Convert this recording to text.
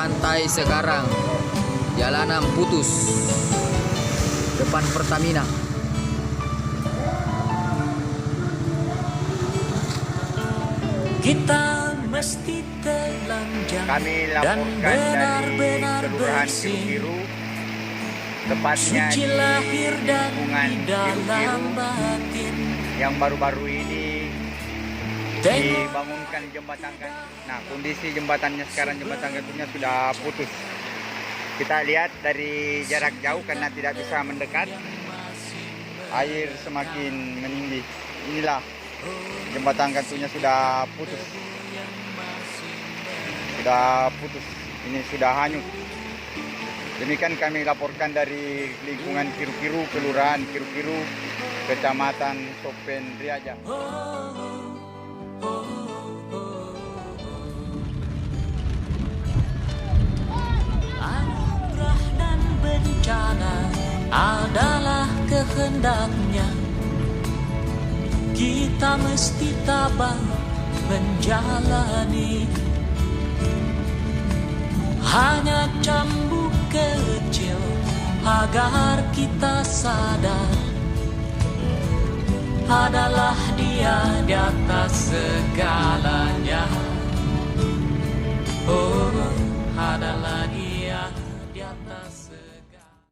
pantai sekarang. Jalanan putus depan Pertamina. Kita mesti telanjang Kami dan laporkan benar-benar dari Kelurahan bersih, Kiru-Kiru, tepatnya suci di lahir dan lingkungan di dalam Kiru-Kiru batin. yang baru-baru ini Tengok dibangunkan jembatan. Nah, kondisi jembatannya sekarang, jembatan gantungnya sudah putus. Kita lihat dari jarak jauh karena tidak bisa mendekat, air semakin meninggi. Inilah jembatan gantungnya sudah putus. Ini sudah hanyut. Demikian kami laporkan dari lingkungan Kiru-Kiru, Kelurahan Kiru-Kiru, Kecamatan Sopen Riaja. anugerah dan bencana adalah kehendaknya. Kita mesti tabah menjalani. Hanya cambuk kecil agar kita sadar adalah Dia di atas segalanya. Oh, adalah